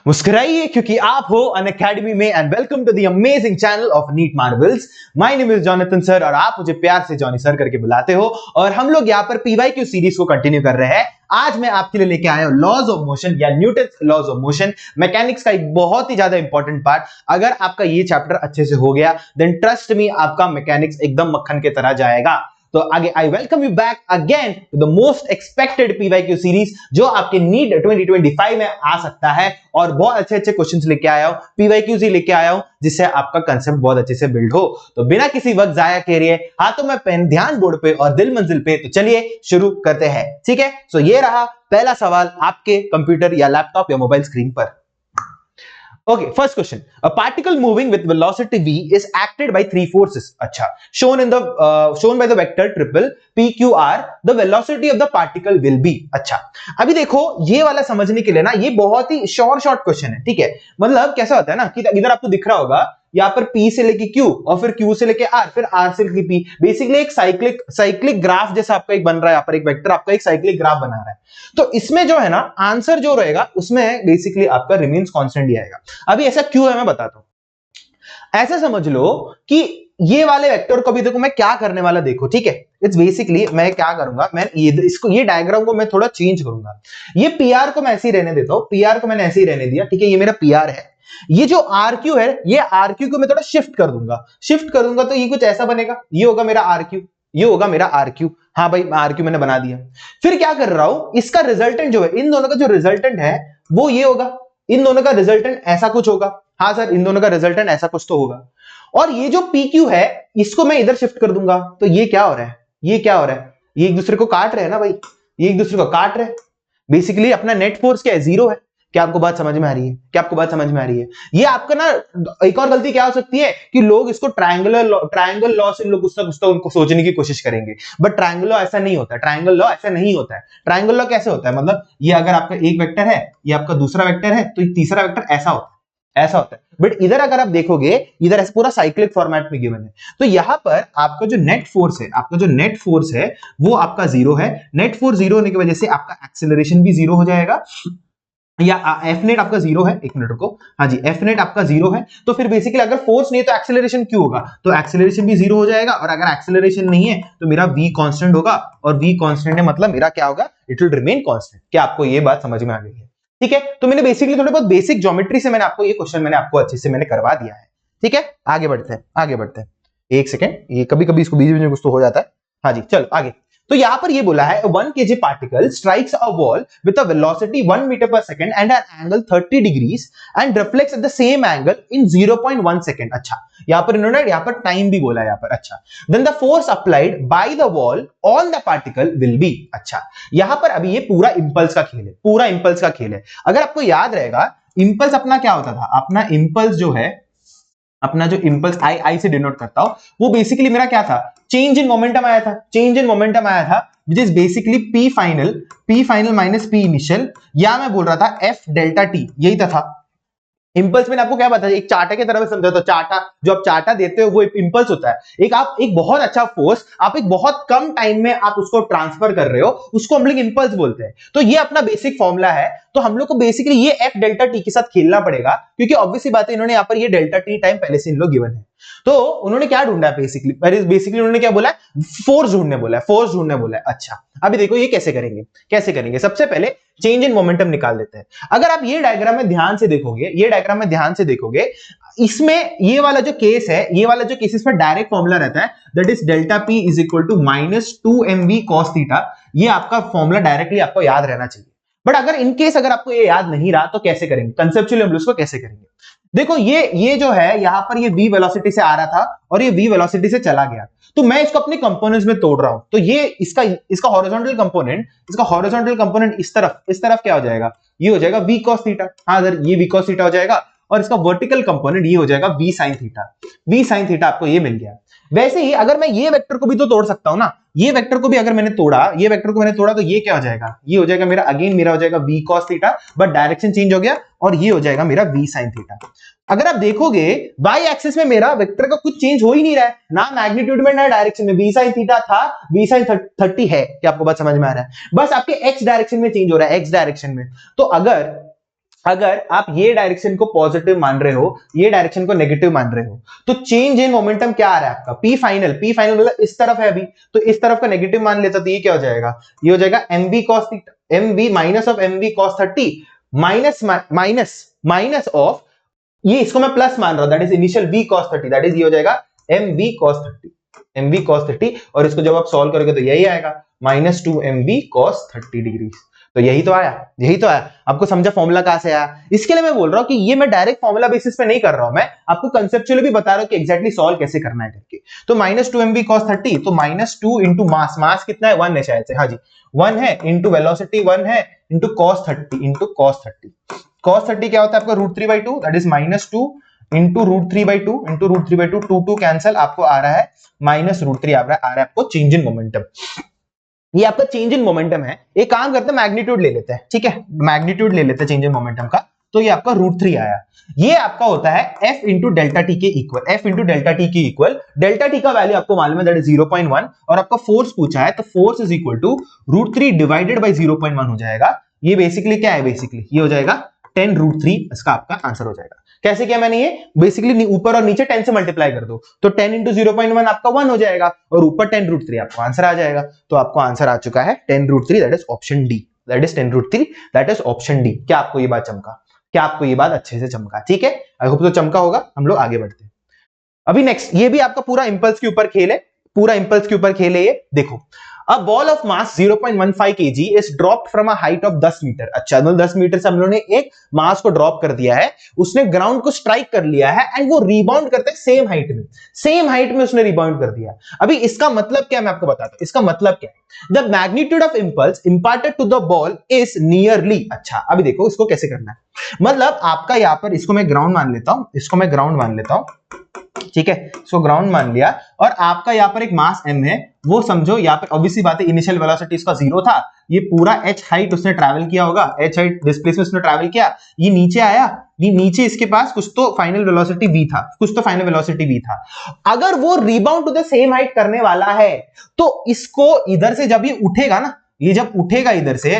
मुस्कुराइए क्योंकि आप हो अनअकैडमी में and welcome to the amazing channel of NEET marvels. My name is Jonathan sir और आप मुझे प्यार से जॉनी सर करके बुलाते हो और हम लोग यहाँ पर पीवाईक्यू सीरीज को कंटिन्यू कर रहे हैं। आज मैं आपके लिए लेके आया हूं लॉज ऑफ मोशन या Newton's laws of motion mechanics का एक बहुत ही ज्यादा इंपॉर्टेंट पार्ट। अगर आपका ये चैप्टर अच्छे से हो गया देन ट्रस्ट मी आपका मैकेनिक्स एकदम मक्खन की तरह जाएगा। तो आगे I welcome you back again to the most expected PYQ series जो आपके नीट 2025 में आ सकता है और बहुत अच्छे अच्छे क्वेश्चंस लेके आया हूं, पीवाईक्यूज ही लेके आया हूं जिससे आपका कंसेप्ट बहुत अच्छे से बिल्ड हो। तो बिना किसी वक्त जाया किए हाथों में पेन, ध्यान बोर्ड पे और दिल मंजिल पे। तो चलिए शुरू करते हैं, ठीक है। सो ये रहा पहला सवाल आपके कंप्यूटर या लैपटॉप या मोबाइल स्क्रीन पर। Okay, first question. A particle moving with velocity v is acted by three forces. अच्छा, shown by the vector triple PQR. The velocity of the particle will be. अच्छा, अभी देखो ये वाला समझने के लिए ना ये बहुत ही शॉर्ट क्वेश्चन है, ठीक है। मतलब कैसा होता है ना कि इधर आपको दिख रहा होगा यहाँ पर P से लेके Q और फिर Q से लेके R फिर R से लेके P। बेसिकली एक साइक्लिक ग्राफ जैसा आपका एक बन रहा है, यहाँ पर एक वेक्टर आपका एक साइक्लिक ग्राफ बना रहा है। तो इसमें जो है ना आंसर जो रहेगा उसमें बेसिकली आपका रिमेन्स कांस्टेंट ही आएगा। अभी ऐसा क्यों है मैं बताता हूं। ऐसा समझ लो कि ये वाले वेक्टर को भी देखो मैं क्या करने वाला, देखो ठीक है। इट्स बेसिकली मैं क्या करूंगा, मैं ये डायग्राम को मैं थोड़ा चेंज करूंगा। ये पीआर को मैं ऐसे ही रहने देता हूं, पीआर को मैंने ऐसे ही रहने दिया, ठीक है। ये मेरा पीआर है। ये जो आरक्यू है ये आरक्यू को मैं थोड़ा शिफ्ट कर दूंगा तो ये कुछ ऐसा बनेगा। ये होगा मेरा आरक्यू, ये होगा मेरा आरक्यू। हाँ भाई आरक्यू मैंने बना दिया। फिर क्या कर रहा हूं, इसका रिजल्टेंट जो है, इन दोनों का जो रिजल्टेंट है वो ये होगा, इन दोनों का रिजल्टेंट ऐसा कुछ होगा। हाँ सर इन दोनों का रिजल्टेंट ऐसा कुछ तो होगा। और ये जो PQ है इसको मैं इधर शिफ्ट कर दूंगा। तो ये क्या हो रहा है, ये क्या हो रहा है, ये एक दूसरे को काट रहे हैं ना भाई, ये एक दूसरे को काट रहे हैं। बेसिकली अपना नेट फोर्स क्या है, जीरो है। क्या आपको बात समझ में आ रही है, क्या आपको बात समझ में आ रही है। ये आपका ना एक और गलती क्या हो सकती है कि लोग इसको ट्रायंगल लॉ से लोग कुछ तो उनको सोचने की कोशिश करेंगे, बट ट्रायंगल लॉ ऐसा नहीं होता है। ट्रायंगल लॉ ऐसा नहीं होता है। ट्रायंगल लॉ कैसे होता है, मतलब ये अगर आपका एक वेक्टर है, ये आपका दूसरा वेक्टर है, तो तीसरा वेक्टर ऐसा होता है, ऐसा होता है। बट इधर अगर आप देखोगे इधर पूरा साइक्लिक फॉर्मेट में गिवन है। तो यहां पर आपका जो नेट फोर्स है, आपका जो नेट फोर्स है वो आपका जीरो है। नेट फोर्स जीरो होने की वजह से आपका एक्सेलरेशन भी जीरो हो जाएगा, या एफ नेट आपका जीरो है। एक मिनट को, हाँ जी एफ नेट आपका जीरो है। तो फिर बेसिकली अगर फोर्स नहीं है तो एक्सेलरेशन क्यों होगा, तो एक्सेलरेशन भी जीरो हो जाएगा। और अगर एक्सेलरेशन नहीं है तो मेरा v कांस्टेंट होगा, और v कांस्टेंट है मतलब मेरा क्या होगा, इट विल रिमेन कांस्टेंट। क्या आपको ये बात समझ में आ गई है, ठीक है। तो मैंने बेसिकली थोड़े बहुत बेसिक ज्योमेट्री से मैंने आपको ये क्वेश्चन मैंने आपको अच्छे से मैंने करवा दिया है, ठीक है। आगे बढ़ते हैं, आगे बढ़ते हैं। एक सेकेंड, ये कभी कभी इसको बीच में कुछ तो हो जाता है। हाँ जी चलो आगे। तो यहां पर ये बोला है 1 kg particle strikes a wall with a velocity 1 meter per second and an angle 30 degrees and reflects at the same angle in 0.1 second। अच्छा यहां पर इन्होंने यहां पर टाइम भी बोला है यहां पर। अच्छा then the force applied by the wall on the particle will be। अच्छा यहां पर अभी ये पूरा इंपल्स का खेल है, पूरा इंपल्स का खेल है। अगर आपको याद रहेगा इंपल्स अपना क्या होता था, अपना इंपल्स जो है, अपना जो इंपल्स आई से डिनोट करता हूं, वो बेसिकली मेरा क्या था, चेंज इन मोमेंटम आया था। चेंज इन मोमेंटम आया था विच is basically P final minus P initial, या मैं बोल रहा था F डेल्टा T, यही था। इंपल्स मैंने आपको क्या बताया, एक चार्टा की तरह में समझा। तो चार्टा जो आप चार्टा देते हो वो इंपल्स होता है। एक बहुत अच्छा फोर्स आप एक बहुत कम टाइम में आप उसको ट्रांसफर कर रहे हो, उसको हम लोग इंपल्स बोलते हैं। तो ये अपना बेसिक फॉर्मूला है। तो हम लोग को बेसिकली ये F डेल्टा T के साथ खेलना पड़ेगा, क्योंकि ऑब्वियसली बात है इन्होंने यहाँ पर ये डेल्टा T टाइम पहले से इन लोग गिवन है। तो उन्होंने क्या ढूंढा है, बेसिकली उन्होंने क्या बोला है, फोर्स ढूंढने बोला है, फोर्स ढूंढने बोला है। अच्छा अभी देखो ये कैसे करेंगे, कैसे करेंगे। सबसे पहले चेंज इन मोमेंटम निकाल देते हैं। अगर आप ये डायग्राम में ध्यान से देखोगे, ये डायग्राम में ध्यान से देखोगे, इसमें ये वाला जो केस है, ये वाला जो केस, इसमें डायरेक्ट फॉर्मूला रहता है, that is delta P is equal to -2mv cos theta. ये आपका फॉर्मूला डायरेक्टली आपको याद रहना चाहिए। बट अगर इन केस अगर आपको ये याद नहीं रहा तो कैसे करेंगे, कंसेप्चुअली हम लोग इसको कैसे करेंगे। देखो ये जो है यहां पर ये v वेलोसिटी से आ रहा था और ये v वेलोसिटी से चला गया, तो मैं इसको अपने कंपोनेंट्स में तोड़ रहा हूं। तो ये इसका हॉरिजॉन्टल कंपोनेंट इस तरफ क्या हो जाएगा, ये हो जाएगा v cos थीटा। हाँ सर ये v cos थीटा हो जाएगा, और इसका वर्टिकल कंपोनेंट ये हो जाएगा v sin theta. v sin theta आपको ये मिल गया। वैसे ही अगर मैं ये वेक्टर को भी तो तोड़ सकता हूं ना, ये वेक्टर को भी अगर मैंने तोड़ा, ये वेक्टर को मैंने तोड़ा, तो ये क्या हो जाएगा, ये हो जाएगा मेरा अगेन मेरा हो जाएगा v cos theta, but direction change हो गया, और ये हो जाएगा मेरा v sin थीटा। अगर आप देखोगे y एक्सिस में मेरा वेक्टर का कुछ चेंज हो ही नहीं रहा है, ना मैग्नीट्यूड में ना डायरेक्शन में। v sin थीटा था, v sin 30 है। क्या आपको बात समझ में आ रहा है, बस आपके x डायरेक्शन में चेंज हो रहा है, x डायरेक्शन में। तो अगर अगर आप ये डायरेक्शन को पॉजिटिव मान रहे हो, ये डायरेक्शन को नेगेटिव मान रहे हो, तो चेंज इन मोमेंटम क्या आ रहा है आपका, पी फाइनल मतलब इस तरफ है अभी, तो इस तरफ का नेगेटिव मान लेता, तो ये क्या हो जाएगा, ये हो जाएगा mv cos theta, mv minus of mv cos 30 minus minus minus of, ये इसको मैं प्लस मान रहा हूं, that is initial v cos 30, that is ये हो जाएगा mv cos 30, mv cos 30, और इसको जब आप सॉल्व करोगे तो यही आएगा माइनस 2 mv cos 30 डिग्री। तो यही तो आया, यही तो आया। आपको समझा फॉर्मूला कहां से आया? इसके लिए मैं बोल रहा हूं कि ये मैं डायरेक्ट फॉर्मूला बेसिस पे नहीं कर रहा हूं, मैं आपको कंसेप्चुअली भी बता रहा हूं कि एग्जैक्टली सॉल्व कैसे करना है करके। तो माइनस 2 mv cos 30, तो माइनस 2 इंटू मास, मास कितना है 1 है शायद से, हाँ जी 1 है, इंटू वेलोसिटी 1 है, into cos 30, into cos 30। cos 30 क्या होता है आपका √3/2, that is minus 2 into √3/2, into √3/2, 2 cancel, आपको आ रहा है माइनस √3 आ रहा है आपको चेंज इन मोमेंटम। ये आपका चेंज इन मोमेंटम है। एक काम करते हैं मैग्नीट्यूड ले लेते हैं, ठीक है, मैग्नीट्यूड ले लेते हैं चेंज इन मोमेंटम का, तो ये आपका √3 आया। ये आपका होता है f इंटू डेल्टा टी के equal, f into delta T के इक्वल, डेल्टा टी का वैल्यू आपको मालूम है दैट इज 0.1, और आपका फोर्स पूछा है तो force is equal to √3 divided by 0.1 हो जाएगा। ये बेसिकली क्या है, बेसिकली ये हो जाएगा 10√3, इसका आपका आंसर हो जाएगा। कैसे किया मैंने, ये बेसिकली ऊपर और नीचे 10 से मल्टीप्लाई कर दो, तो 10 इंटू 0.1 आपका 1 हो जाएगा, और ऊपर 10√3 आपको आंसर आ जाएगा। तो आपको आंसर आ चुका है 10√3, that is option D, that is 10√3, that is option D. क्या आपको ये बात चमका? क्या आपको ये बात अच्छे से चमका? ठीक है, आई होप तो चमका होगा। हम लोग आगे बढ़ते हैं। अभी नेक्स्ट, ये भी आपका पूरा इंपल्स के ऊपर खेल है, पूरा इंपल्स के ऊपर खेल है ये। देखो, a ball of mass 0.15 kg is dropped from a height of 10 metre. अच्छा, 10 मीटर से हम लोगों ने एक मास को ड्रॉप कर दिया है, उसने ग्राउंड को स्ट्राइक कर लिया है, एंड वो रिबाउंड करते हैं सेम हाइट में, सेम हाइट में उसने रिबाउंड कर दिया। अभी इसका मतलब क्या, मैं आपको बताता हूं इसका मतलब क्या है। The magnitude of impulse imparted to the ball is nearly. अच्छा, अभी देखो इसको कैसे करना है। मतलब आपका यहां पर, इसको मैं ग्राउंड मान लेता हूं, इसको मैं ग्राउंड मान लेता हूं, ठीक है, इसको ग्राउंड मान लिया, और आपका यहां पर एक मास m है, वो समझो यहां पर ऑब्वियसली बात है इनिशियल वेलोसिटी इसका 0 था, ये पूरा h हाइट उसने ट्रैवल किया होगा, h हाइट डिस्प्लेसमेंट उसने ट्रैवल किया, ये नीचे आया, ये नीचे इसके पास कुछ तो फाइनल वेलोसिटी v था, कुछ तो फाइनल वेलोसिटी v था। अगर वो rebound to the same height करने वाला है, तो इसको इधर से जब ये उठेगा ना, ये जब उठेगा इधर से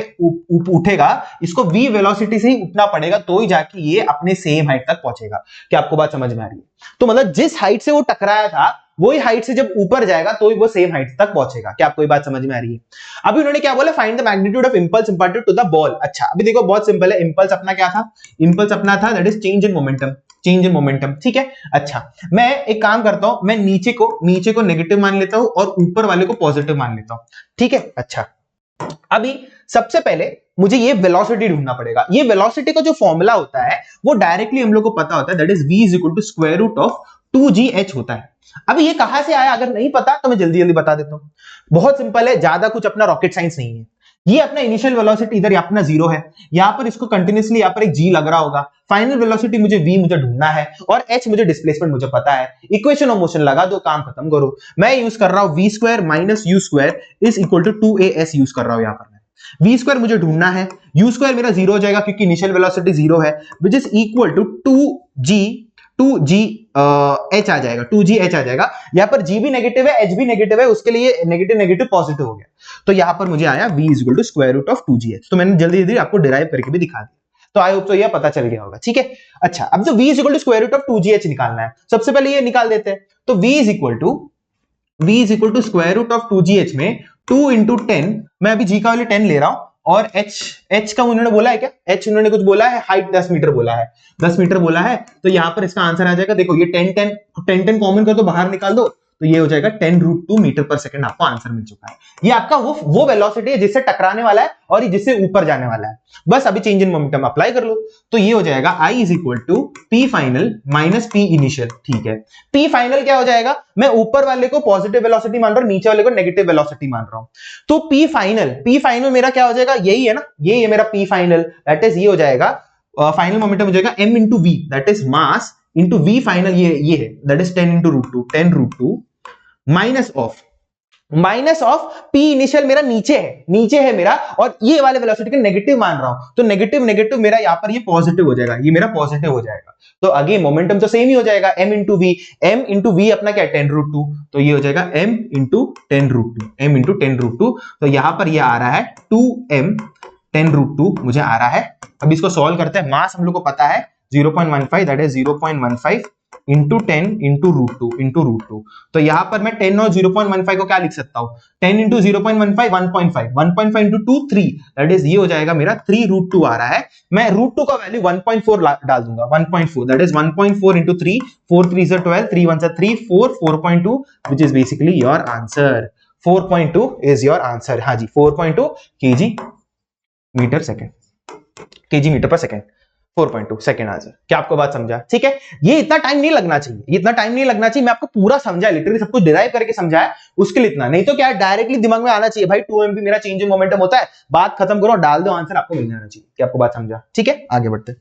उठेगा, इसको v वेलोसिटी से ही उठना पड़ेगा, तो ही जाके ये अपने सेम हाइट तक पहुंचेगा। क्या आपको बात समझ में आ रही है? तो मतलब जिस हाइट से वो टकराया था, वही हाइट से जब ऊपर जाएगा तो ही वो सेम हाइट तक पहुंचेगा। क्या आपको ये बात समझ में आ रही है? अभी उन्होंने क्या बोला, find the magnitude of impulse imparted to the ball. अच्छा, अभी देखो बहुत सिंपल है, इंपल्स अपना क्या था, इंपल्स अपना था that is change in momentum, change in momentum, ठीक है। अच्छा, मैं एक काम करता हूं, मैं नीचे को नेगेटिव मान लेता हूं और ऊपर वाले को पॉजिटिव मान लेता हूं, ठीक है। अच्छा, अभी सबसे पहले मुझे ये वेलोसिटी ढूंढना पड़ेगा। ये वेलोसिटी का जो फॉर्मूला होता है वो डायरेक्टली हम लोग को पता होता है, that is v is equal to square root of 2gh होता है। अभी ये कहां से आया, अगर नहीं पता तो मैं जल्दी जल्दी बता देता हूं। बहुत सिंपल है, ज्यादा कुछ अपना रॉकेट साइंस नहीं है। ये अपना इनिशियल वेलोसिटी इधर अपना 0 है, यहां पर इसको कंटिन्यूअसली यहां पर एक g लग रहा होगा, फाइनल वेलोसिटी मुझे v मुझे ढूंढना है, और h मुझे डिस्प्लेसमेंट मुझे पता है। इक्वेशन ऑफ मोशन लगा दो, काम खत्म करो। मैं यूज कर रहा हूं v square minus u square is equal to 2as use कर रहा हूं। यहां पर v स्क्वायर मुझे ढूंढना है, u स्क्वायर मेरा 0 हो जाएगा क्योंकि इनिशियल वेलोसिटी 0 है, which is equal to 2g h आ जाएगा, 2gh आ जाएगा। यहां पर g भी नेगेटिव है, h भी नेगेटिव है, उसके लिए नेगेटिव नेगेटिव पॉजिटिव हो गया, तो यहां पर मुझे आया v is equal to square root of 2gh। तो मैंने जल्दी जल्दी आपको डिराइव करके भी दिखा दिया, तो आई होप तो ये पता चल गया होगा, ठीक है। अच्छा, अब जो v is equal to square root of 2gh निकालना है, सबसे पहले ये निकाल देते हैं। तो v is equal to square root of 2gh में 2 इंटू 10, मैं अभी g का वैल्यू 10 ले रहा हूं, और h का उन्होंने बोला है क्या, h उन्होंने कुछ बोला है, हाइट 10 मीटर बोला है, 10 मीटर बोला है, तो यहां पर इसका आंसर आ जाएगा। देखो ये 10 कॉमन कर दो, बाहर निकाल दो, तो ये हो जाएगा 10√2 मीटर पर सेकंड। आपको आंसर मिल चुका है। ये आपका वो वेलोसिटी है जिससे टकराने वाला है और ये जिससे ऊपर जाने वाला है। बस अभी चेंज इन मोमेंटम अप्लाई कर लो, तो ये हो जाएगा I is equal to P final minus P initial, ठीक है। P फाइनल क्या हो जाएगा, मैं ऊपर वाले को पॉजिटिव वेलोसिटी मान रहा हूं, नीचे वाले को नेगेटिव वेलोसिटी मान रहा हूं, तो P फाइनल मेरा क्या हो जाएगा, यही है ना, ये मेरा P फाइनल, दैट इज ये हो जाएगा फाइनल मोमेंटम हो जाएगा m into v, that is mass into v final, ये है, that is 10 into √2 minus of P initial मेरा नीचे है मेरा, और ये वाले वेलोसिटी को नेगेटिव मान रहा हूं, तो नेगेटिव मेरा यहां पर ये पॉजिटिव हो जाएगा, ये मेरा पॉजिटिव हो जाएगा। तो अगेन मोमेंटम तो सेम ही हो जाएगा, m इंटू v अपना क्या है 10√2, तो ये हो जाएगा m इंटू 10√2, तो यहां पर ये आ रहा है 2m 10√2 मुझे आ रहा है। अब इसको सॉल्व करते हैं। मास हम लोग को पता है 0.15, that is 0.15 into 10 into root two. तो यहां पर मैं 10 और 0.15 को क्या लिख सकता हूं, 10 इंटू 0.15 1.5 इंटू 2 3, दैट इज ये हो जाएगा मेरा 3√2 आ रहा है। मैं √2 का वैल्यू 1.4 डाल दूंगा, 1.4 दैट इज 1.4 इंटू 3, 4 3 से 12, 3 1 से 3 4, 4.2 which is basically your answer. 4.2 is your answer. हाँ जी, 4.2 KG metre second, KG metre per second, 4.2 second answer. क्या आपको बात समझा? ठीक है, ये इतना टाइम नहीं लगना चाहिए, ये इतना टाइम नहीं लगना चाहिए। मैं आपको पूरा समझा, लिटरली सब कुछ डिराइव करके समझाया, उसके लिए इतना नहीं तो क्या डायरेक्टली दिमाग में आना चाहिए भाई 2 mp मेरा चेंज इन मोमेंटम होता है, बात खत्म करो, डाल दो आंसर, आपको मिल जाना चाहिए। क्या आपको बात समझा? ठीक है, आगे बढ़ते।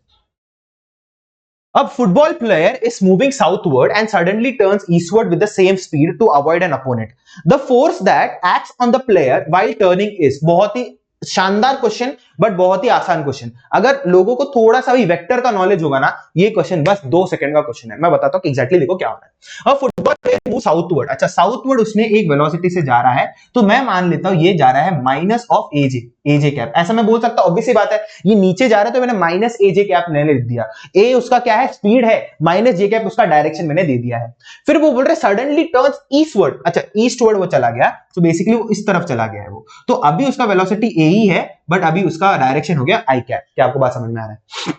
अब football player is moving southward and suddenly turns eastward with the same speed to avoid an opponent. The force that acts on the player while turning is. बहुत ही शानदार क्वेश्चन, बट बहुत ही आसान क्वेश्चन। अगर लोगों को थोड़ा सा भी वेक्टर का नॉलेज होगा ना, ये क्वेश्चन बस 2 सेकंड का क्वेश्चन है। मैं बताता हूं कि एग्जैक्टली देखो क्या होता है। अब फुटबॉल प्लेयर मूव साउथवर्ड, अच्छा साउथवर्ड उसने एक वेलोसिटी से जा रहा है, तो मैं मान लेता हूं ये जा रहा है माइनस ऑफ एजे कैप। ऐसा मैं बोल सकता हूं, ऑब्वियस सी बात है, ये नीचे जा रहा है तो मैंने माइनस एजे कैप मैंने लिख दिया। ए उसका क्या है, स्पीड है, माइनस जे कैप उसका डायरेक्शन मैंने दे दिया है। फिर वो बोल रहे सडनली टर्न्स ईस्टवर्ड, अच्छा ईस्टवर्ड वो चला गया, तो बेसिकली वो इस तरफ चला गया है वो, तो अभी उसका वेलोसिटी ए ही है, बट अभी उसका डायरेक्शन हो गया आई कैप। क्या आपको बात समझ में आ रहा है?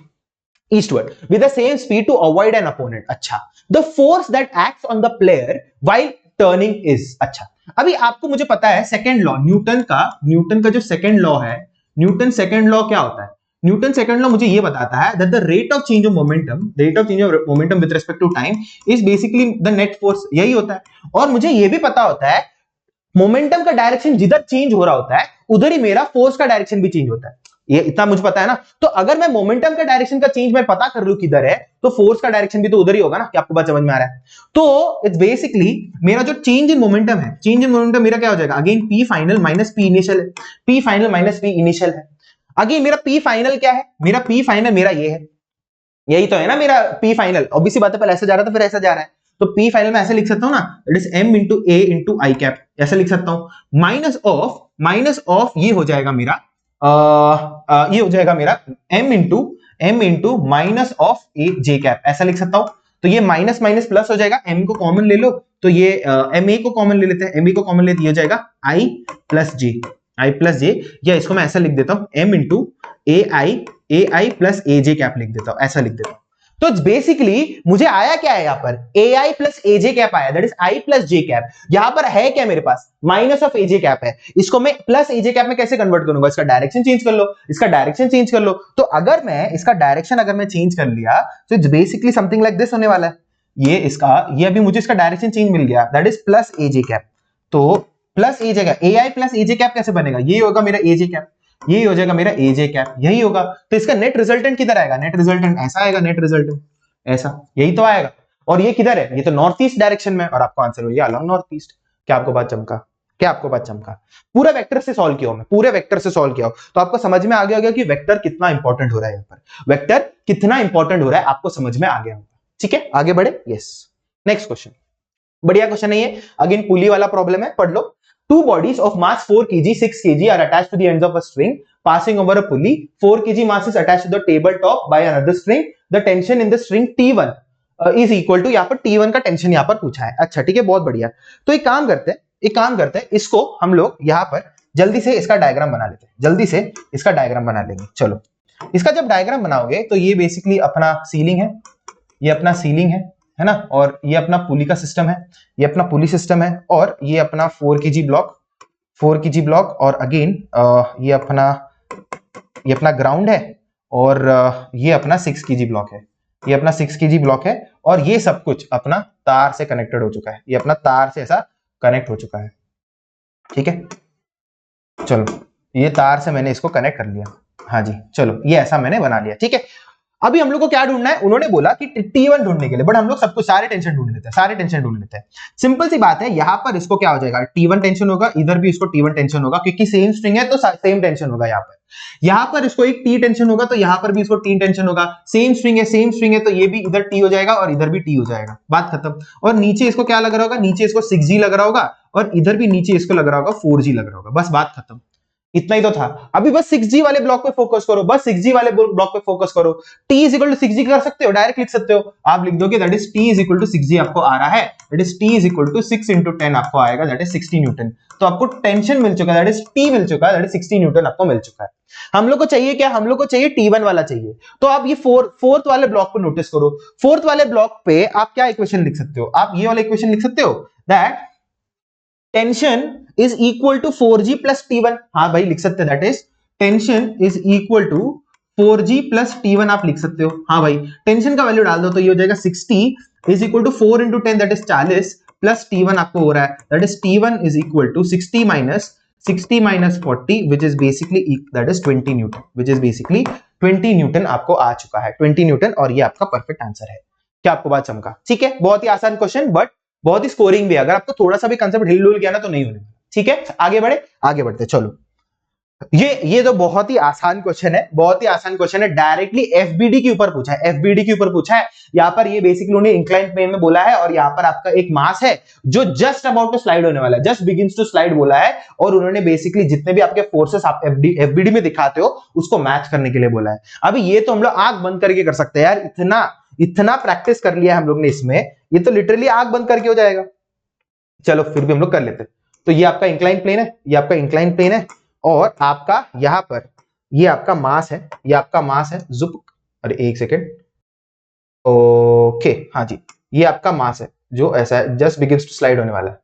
Eastward with the same speed to avoid an opponent. अच्छा, the force that acts on the player while turning is. अच्छा, अभी आपको मुझे पता है सेकंड लॉ न्यूटन का जो सेकंड लॉ है, न्यूटन सेकंड लॉ क्या होता है? न्यूटन सेकंड लॉ मुझे ये बताता है that the rate of change of momentum with respect to time is basically the net force, यही होता है। और मुझे ये भी पता होता है मोमेंटम का डायरेक्शन जिधर चेंज हो रहा होता है उधर ही मेरा फोर्स का डायरेक्शन भी चेंज होता है, ये इतना मुझे पता है ना। तो अगर मैं मोमेंटम का डायरेक्शन का चेंज मैं पता कर लूं किधर है, तो फोर्स का डायरेक्शन भी तो उधर ही होगा ना। क्या आपको बात समझ में आ रहा है? तो इट्स बेसिकली मेरा जो चेंज इन मोमेंटम है, चेंज इन मोमेंटम मेरा क्या हो जाएगा, again P final minus P initial है, P final minus P initial है। अगेन मेरा पी फाइनल क्या है, मेरा पी फाइनल मेरा ये है, यही तो है ना मेरा पी फाइनल। ऑब्वियसली बात है, पहले ऐसा जा रहा था फिर ऐसा जा रहा है, तो पी फाइनल में ऐसे लिख सकता हूं ना, that is m into a into i cap, ऐसे लिख सकता हूं। माइनस ऑफ ये हो जाएगा मेरा ये हो जाएगा मेरा m into minus of A J cap, ऐसा लिख सकता हूं। तो ये माइनस माइनस प्लस हो जाएगा, एम को कॉमन ले लो, तो ये एम ए को कॉमन ले लेते हैं, एम ए को कॉमन लेते, ये हो जाएगा आई प्लस जे, या इसको मैं ऐसा लिख देता हूं M into A I plus A J cap लिख देता हूं, ऐसा लिख देता हूं। तो बेसिकली मुझे आया क्या है, यहां पर A I plus A J cap आया, that is I plus J cap. यहां पर है क्या मेरे पास, minus of A J cap है, इसको मैं प्लस ए जे कैप में कैसे कन्वर्ट करूंगा, इसका डायरेक्शन चेंज कर लो, इसका डायरेक्शन चेंज कर लो। तो अगर मैं इसका डायरेक्शन अगर मैं चेंज कर लिया तो it's basically something like this होने वाला है। ये अभी मुझे इसका डायरेक्शन चेंज मिल गया, that is plus A J cap. तो plus A J cap, A I plus A J cap कैसे बनेगा, ये होगा मेरा ए जे कैप, यही हो जाएगा मेरा ए जे कैप, यही होगा। तो इसका नेट रिजल्टेंट किधर आएगा, नेट रिजल्टेंट ऐसा आएगा, नेट रिजल्टेंट ऐसा, यही तो आएगा। और ये किधर है, ये तो नॉर्थ ईस्ट डायरेक्शन में, और आपको आंसर हो गया अलॉन्ग नॉर्थ ईस्ट। क्या आपको बात चमका? क्या आपको बात चमका? पूरा वेक्टर से सॉल्व किया मैं, पूरे वेक्टर से सॉल्व किया, तो आपको समझ में आ गया होगा कि वेक्टर कितना इंपॉर्टेंट हो रहा है, यहाँ पर वेक्टर कितना इंपॉर्टेंट हो रहा है आपको समझ में आ गया होगा। ठीक है, आगे बढ़े। यस, नेक्स्ट क्वेश्चन, बढ़िया क्वेश्चन है ये, अगेन पुली वाला प्रॉब्लम है, पढ़ लो। Two bodies of mass 4 kg, 6 kg are attached to the ends of a string passing over a pulley. 4 kg mass is attached to the tabletop by another string. The tension in the string T1 is equal to, यहाँ पर T1 का tension यहाँ पर पूछा है। अच्छा ठीक है, बहुत बढ़िया। तो एक काम करते हैं, इसको हम लोग यहाँ पर जल्दी से इसका डायग्राम बना लेते हैं, जल्दी से इसका डायग्राम बना लेंगे। चलो, इसका जब डायग्राम बनाओगे तो ये बेसिकली अपना सीलिंग है, ये अपना सीलिंग है ना, और ये अपना पुली का सिस्टम है, ये अपना पुली सिस्टम है, और ये अपना 4 kg ब्लॉक, और अगेन ये अपना ग्राउंड है, और ये अपना 6 kg ब्लॉक है, ये अपना 6 kg ब्लॉक है, और ये सब कुछ अपना तार से कनेक्टेड हो चुका है, ये अपना तार से ऐसा कनेक्ट हो चुका है। ठीक है, चलो ये तार से मैंने इसको कनेक्ट कर लिया। हाँ जी, चलो ये ऐसा मैंने बना लिया। ठीक है, अभी हम लोग को क्या ढूंढना है, उन्होंने बोला कि T1 ढूंढने के लिए, बट हम लोग सब कुछ सारे टेंशन ढूंढ लेते हैं, सिंपल सी बात है। यहां पर इसको क्या हो जाएगा, T1 टेंशन होगा, इधर भी इसको T1 टेंशन होगा, क्योंकि सेम स्ट्रिंग है तो सेम टेंशन होगा। यहां पर इसको एक T टेंशन होगा, तो यहां पर भी इसको T टेंशन होगा। सेम स्ट्रिंग है तो ये भी इधर T हो जाएगा और इधर भी T हो जाएगा, बात खत्म। और नीचे इसको क्या लग रहा होगा, नीचे इसको 6G लग रहा होगा, और इधर भी नीचे इसको लग रहा होगा 4G लग रहा होगा, बस बात खत्म। इतना ही तो था। अभी बस 6G वाले ब्लॉक पे फोकस करो, बस 6G वाले ब्लॉक पे फोकस करो। T is equal to 6G कर सकते हो, डायरेक्ट लिख सकते हो। आप लिख दोगे that is T is equal to 6G आपको आ रहा है, that is T is equal to 6 into 10 आपको आएगा, दैट इज 60 न्यूटन। तो आपको टेंशन मिल चुका है, दैट इज T मिल चुका है, दैट इज 60 न्यूटन आपको मिल चुका है। हम लोग को चाहिए क्या, हम लोग को चाहिए T1 वाला चाहिए। तो आप ये फोर्थ वाले ब्लॉक को नोटिस करो। फोर्थ वाले ब्लॉक पे आप क्या इक्वेशन लिख सकते हो, आप ये वाला इक्वेशन लिख सकते हो, that tension is equal to 4G plus T1। हाँ भाई लिख सकते हैं, that is tension is equal to 4G plus T1 आप लिख सकते हो। हाँ भाई टेंशन का वैल्यू डाल दो तो ये हो जाएगा 60 is equal to 4 into 10 that is 40 plus T1 आपको हो रहा है, that is T1 is equal to 60 minus 40 which is basically that is 20 newton, which is basically 20 newton आपको आ चुका है, 20 न्यूटन। और ये आपका परफेक्ट आंसर है। क्या आपको बात चमका? ठीक है, बहुत ही आसान क्वेश्चन बट बहुत ही स्कोरिंग भी है। अगर आपको थोड़ा सा भी कंसेप्ट हिल डुल गया ना तो नहीं होने। ठीक है, आगे बढ़ते चलो। ये तो बहुत ही आसान क्वेश्चन है, बहुत ही आसान क्वेश्चन है। डायरेक्टली एफबीडी के ऊपर पूछा है, एफबीडी के ऊपर पूछा है। यहाँ पर ये बेसिकली उन्होंने इंक्लाइन प्लेन में बोला है और यहाँ पर आपका एक मास है जो जस्ट अबाउट टू स्लाइड होने वाला है, जस्ट बिगिंस टू स्लाइड बोला है। और उन्होंने बेसिकली जितने भी आपके फोर्सेस आप एफबीडी में दिखाते हो उसको मैच करने के लिए बोला है। अभी ये तो हम लोग आंख बंद करके कर सकते हैं यार, इतना इतना प्रैक्टिस कर लिया हम लोग ने इसमें, ये तो लिटरली आंख बंद करके हो जाएगा। चलो फिर भी हम लोग कर लेते हैं। तो ये आपका इंक्लाइन प्लेन है, ये आपका इंक्लाइन प्लेन है और आपका यहां पर ये आपका मास है, ये आपका मास है जुप। अरे एक सेकेंड, ओके हाँ जी, ये आपका मास है जो ऐसा है, जस्ट बिगिंस टू स्लाइड होने वाला है।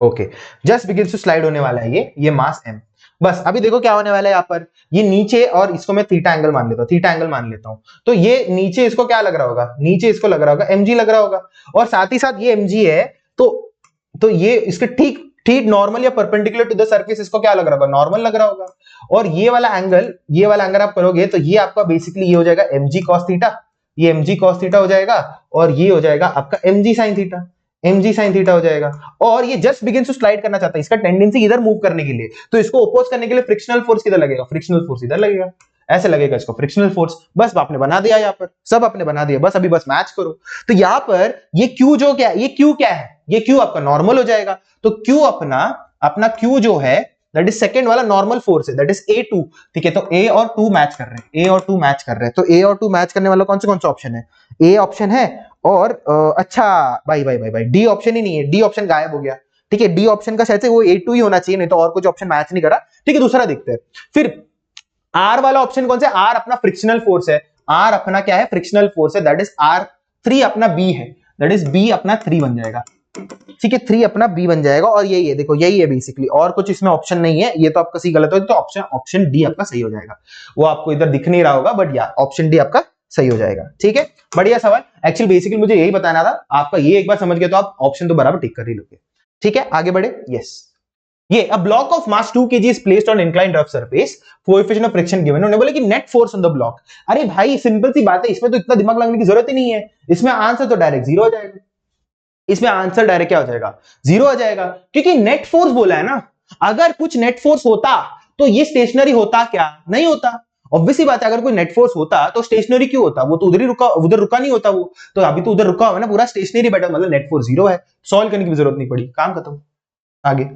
Okay, just begins to slide होने वाला है ये मास m। बस अभी देखो क्या होने वाला है यहाँ पर, ये नीचे और इसको मैं थीटा एंगल मान लेता हूँ, थीटा एंगल मान लेता हूँ। तो ये नीचे इसको क्या लग रहा होगा, नीचे इसको लग रहा होगा mg लग रहा होगा, और साथ ही साथ ये mg है तो ये इसके ठीक ठीक नॉर्मल या परपेंडिकुलर टू द सरफेस इसको क्या लग रहा होगा, नॉर्मल लग रहा होगा। और ये वाला एंगल आप करोगे तो ये आपका बेसिकली ये हो जाएगा mg cos थीटा, ये mg cos थीटा हो जाएगा, और ये हो जाएगा आपका mg sin theta, mg sin theta हो जाएगा। और ये जस्ट बिगिंस टू स्लाइड करना चाहता है, इसका टेंडेंसी इधर मूव करने के लिए, तो इसको अपोज करने के लिए फ्रिक्शनल फोर्स किधर लगेगा, फ्रिक्शनल फोर्स इधर लगेगा, ऐसे लगेगा इसको फ्रिक्शनल फोर्स। बस आपने बना दिया, यहाँ पर सब आपने बना दिया, बस अभी बस मैच करो। तो यहाँ पर ये क्यू जो क्या है, ये क्यू क्या है, ये क्यू आपका नॉर्मल हो जाएगा। तो क्यू अपना क्यू जो है दैट इज सेकंड वाला नॉर्मल फोर्स है, दैट इज A2। ठीक है, तो A और 2 मैच कर रहे हैं, A और 2 मैच कर रहे हैं। तो A और 2 मैच करने वाला कौन सा ऑप्शन है, A ऑप्शन है। और अच्छा भाई डी ऑप्शन ही नहीं है, डी ऑप्शन गायब हो गया। ठीक है, डी ऑप्शन का शायद से वो A2 ही होना चाहिए, नहीं तो और कुछ ऑप्शन मैच नहीं करा। ठीक है, दूसरा देखते हैं। फिर आर वाला ऑप्शन कौन सा है, आर अपना फ्रिक्शनल फोर्स है, आर अपना क्या है, फ्रिक्शनल फोर्स है, दैट इज R3 अपना बी है, दैट इज बी अपना 3 बन जाएगा। ठीक है, 3 अपना बी बन जाएगा। और यही है, देखो यही है बेसिकली, और कुछ इसमें ऑप्शन नहीं है। ये तो आपका सी गलत हो तो ऑप्शन डी आपका सही हो जाएगा। वो आपको इधर दिख नहीं रहा होगा बट या ऑप्शन डी आपका सही हो जाएगा। ठीक है, बढ़िया सवाल। एक्चुअली बेसिकली मुझे यही बताना था, आपका ये एक बार समझ गए तो आप ऑप्शन तो बराबर टिक कर ही लोगे। ठीक है, आगे बढ़े। यस, ये a block of mass 2 kg is placed on inclined rough surface, coefficient of friction given। उन्होंने बोला कि net force on the block. अरे भाई सिंपल सी बात है, इसमें तो इतना दिमाग लगाने की जरूरत ही नहीं है, इसमें आंसर तो डायरेक्ट जीरो हो जाएगा, इसमें आंसर डायरेक्ट क्या हो जाएगा, जीरो हो जाएगा, क्योंकि नेट फोर्स बोला है ना। अगर कुछ नेट फोर्स होता तो ये स्टेशनरी होता क्या, नहीं होता। ऑब्वियसली बात है, अगर कोई नेट फोर्स होता तो स्टेशनरी क्यों होता, वो तो उधर ही रुका, उधर रुका नहीं होता वो तो, अभी तो उधर रुका हुआ है ना, पूरा स्टेशनरी बैठा, मतलब नेट फोर्स जीरो है, सॉल्व करने की भी जरूरत नहीं पड़ी, काम खत्म। आगे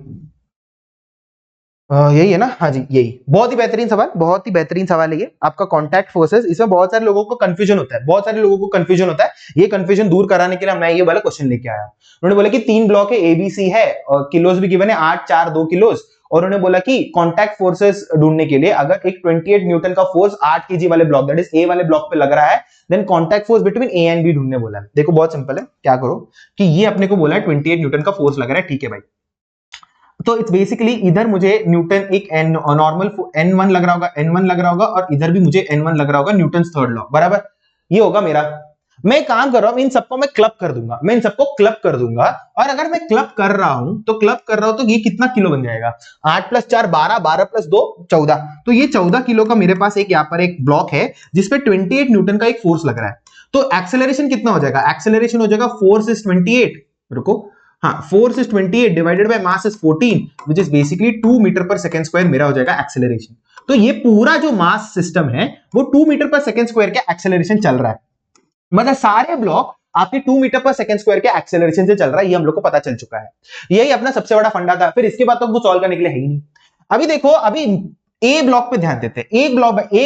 यही है ना, हाँ जी यही। बहुत ही बेहतरीन सवाल, बहुत ही बेहतरीन सवाल है ये आपका कॉन्टैक्ट फोर्सेस। इसमें बहुत सारे लोगों को कंफ्यूजन होता है, बहुत सारे लोगों को कंफ्यूजन होता है। ये कंफ्यूजन दूर कराने के लिए मैं ये वाला क्वेश्चन लेके आया। उन्होंने बोला कि 3 ब्लॉक है, एबीसी है, और किलोज भी गिवन है 8 4 2 किलोज। और उन्होंने बोला कि कॉन्टैक्ट फोर्सेस ढूंढने के लिए अगर एक 28 न्यूटन का फोर्स 8 केजी वाले ब्लॉक दैट इज ए वाले ब्लॉक पे लग रहा है, then contact force between A and B ढूंढने बोला है। देखो बहुत सिंपल है, क्या करो कि ये अपने को बोला है 28 न्यूटन का फोर्स लग रहा है, ठीक है भाई। तो इट्स बेसिकली इधर मुझे न्यूटन एक एन नॉर्मल N1 लग रहा होगा, N1 लग रहा होगा, और इधर भी मुझे N1 लग रहा होगा, न्यूटन थर्ड लॉ बराबर। ये होगा मेरा, मैं काम कर रहा हूं इन सबको मैं क्लब कर दूंगा, मैं इन सबको क्लब कर दूंगा। और अगर मैं क्लब कर रहा हूं तो ये कितना किलो बन जाएगा, 8 + 4 12, 12 + 2 14। तो ये 14 किलो का मेरे पास एक यहाँ पर एक ब्लॉक है जिसपे 28 न्यूटन का एक फोर्स लग रहा है। तो एक्सेलरेशन कितना हो जाएगा, एक्सेलरेशन हो जाएगा फोर्स इज 28, रुको हाँ, force is 28 divided by mass is 14 which is basically 2 metre per second square मेरा हो जाएगा एक्सेलरेशन। तो ये पूरा जो मास सिस्टम है वो 2 मीटर पर सेकंड स्क्वायर के एक्सेलरेशन चल रहा है, मतलब सारे ब्लॉक आपके 2 मीटर पर सेकंड स्क्वायर के एक्सेलरेशन से चल रहा है, ये हम लोग को पता चल चुका है। यही अपना सबसे बड़ा फंडा था, फिर इसके बाद तो कुछ सॉल्व करने के लिए है ही नहीं। अभी देखो, अभी ए ब्लॉक पे ध्यान देते हैं। एक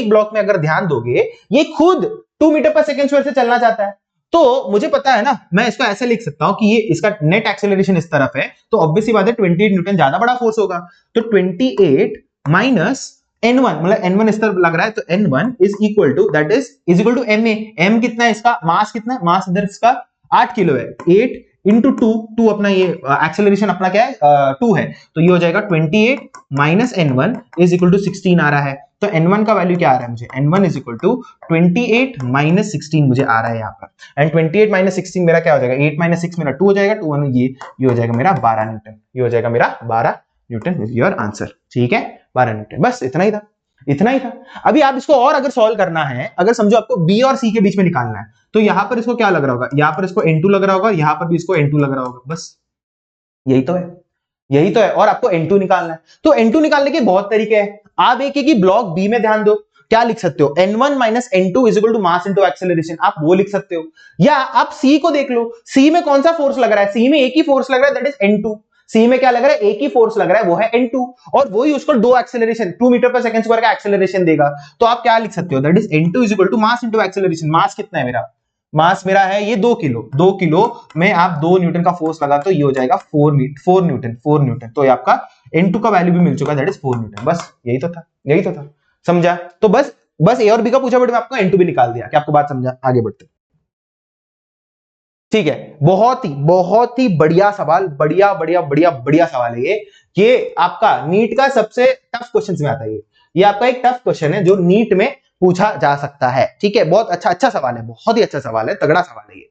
ब्लॉक में अगर ध्यान दोगे, ये खुद 2 मीटर पर सेकंड स्क्वायर से चलना चाहता है। तो मुझे पता है ना, मैं इसको ऐसे लिख सकता हूं कि ये इसका नेट एक्सेलरेशन इस तरफ है, तो ऑब्वियसली बात है 28 न्यूटन ज्यादा बड़ा फोर्स होगा। तो 28 माइनस n1, मतलब n1 इस तरफ लग रहा है, तो n1 is equal to ma। m कितना है इसका, मास कितना है, मास इधर इसका 8 किलो है। 8 इंटू 2 अपना ये एक्सेलरेशन अपना क्या है 2 है, तो ये हो जाएगा 28 minus n1 is equal to 16 आ रहा है। तो n1 का वैल्यू क्या आ रहा है मुझे, n1 is equal to 28 minus 16 मुझे आ रहा है यहाँ पर। एंड 28 माइनस 16 मेरा क्या हो जाएगा, 8 माइनस 6 मेरा 2 हो जाएगा, 2 ये हो जाएगा मेरा 12 न्यूटन। ये हो जाएगा मेरा 12 न्यूटन इज योर आंसर। ठीक है, 12 न्यूटन, बस इतना ही था, इतना ही था। अभी आप इसको और अगर सॉल्व करना है, अगर समझो आपको बी और सी के बीच में निकालना है, तो यहां पर इसको क्या लग रहा होगा, यहां पर इसको n2 लग रहा होगा, यहां पर भी इसको n2 लग रहा होगा, बस यही तो है, यही तो है। और आपको n2 निकालना है, तो n2 निकालने के बहुत तरीके हैं। आप एक कि ब्लॉक बी में ध्यान दो, क्या लिख सकते हो, n1 minus n2 is equal to mass into acceleration, आप वो लिख सकते हो। या आप सी को देख लो, सी में कौन सा फोर्स लग रहा है, सी में एक ही फोर्स लग रहा है, दैट इज n2। सी में क्या लग रहा है, एक ही फोर्स लग रहा है, वो है n2, और वही उसको 2 acceleration 2 metre per second square का एक्सेलरेशन देगा। तो आप क्या लिख सकते हो, that is n2 is equal to mass into acceleration. Mass कितना है मेरा, मास मेरा है ये 2 किलो, 2 किलो में आप 2 न्यूटन का फोर्स लगा, तो ये हो जाएगा 4 न्यूटन। तो ये आपका n2 का वैल्यू भी मिल चुका है, दैट इज 4 न्यूटन। बस यही तो था, यही तो था, समझा। तो बस ए और बी का पूछा, बट मैं आपको n2 भी निकाल दिया। क्या आपको बात समझा, आगे बढ़ते। ठीक है, बहुत ही बढ़िया सवाल, बढ़िया सवाल है ये आपका नीट का सबसे टफ क्वेश्चन में आता है। ये आपका एक टफ क्वेश्चन है जो नीट में पूछा जा सकता है। ठीक है, बहुत अच्छा सवाल है, बहुत ही अच्छा सवाल है, तगड़ा सवाल है ये।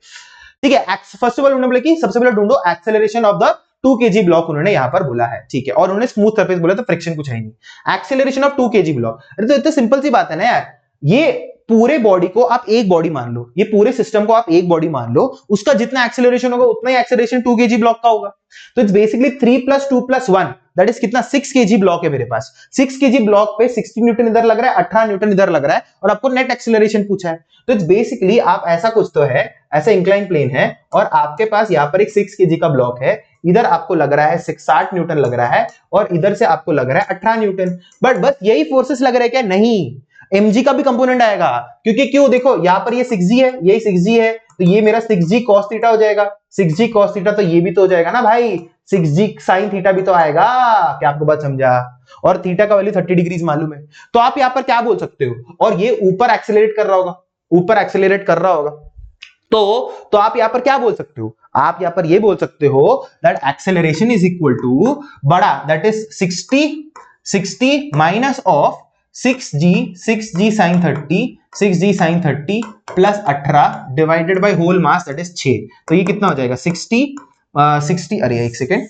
ठीक है, फर्स्ट ऑफ ऑल उन्होंने बोला कि सबसे पहले ढूंढो acceleration of the 2 kg block, उन्होंने यहां पर बोला है। ठीक है, और उन्होंने स्मूथ सरफेस बोला, तो फ्रिक्शन कुछ है नहीं। एक्सेलरेशन ऑफ 2 kg ब्लॉक, अरे तो इतनी सिंपल सी बात है ना यार, ये पूरे बॉडी को आप एक बॉडी मान लो, ये पूरे सिस्टम को आप एक बॉडी मान लो, उसका जितना एक्सेलरेशन होगा उतना ही एक्सेलरेशन 2 kg ब्लॉक का होगा। तो इट्स बेसिकली 3 + 2 + 1 दैट इज कितना, 6 kg ब्लॉक है मेरे पास। 6 kg ब्लॉक पे 60 न्यूटन इधर लग रहा है, 18 न्यूटन इधर लग रहा है, और आपको नेट एक्सेलरेशन पूछा है। तो इट्स बेसिकली आप ऐसा कुछ तो है, ऐसा इंक्लाइन प्लेन है, और आपके पास यहाँ पर एक 6 kg का ब्लॉक है, इधर आपको लग रहा है 60 न्यूटन लग रहा है, और इधर से आपको लग रहा है 18 न्यूटन। बट बस यही फोर्सेस लग रहे हैं क्या, नहीं, mg का भी कंपोनेंट आएगा, क्योंकि क्यों, देखो यहाँ पर ये 6g है, यही 6g है, तो ये मेरा 6g cos थीटा हो जाएगा, 6g cos थीटा, तो ये भी तो हो जाएगा ना भाई, 6g sin थीटा भी तो आएगा। क्या आपको बात समझा, और थीटा का वैल्यू 30 डिग्रीज मालूम है। तो आप यहाँ पर क्या बोल सकते हो, और ये ऊपर एक्सेलरेट कर रहा होगा, ऊपर एक्सेलरेट कर रहा होगा, तो आप यहां पर क्या बोल सकते हो, आप यहां पर ये बोल सकते हो that acceleration is equal to बड़ा, that is 60 minus of 6g sin 30 plus 18 divided by whole mass, that is 6। तो ये कितना हो जाएगा 60, अरे एक सेकेंड,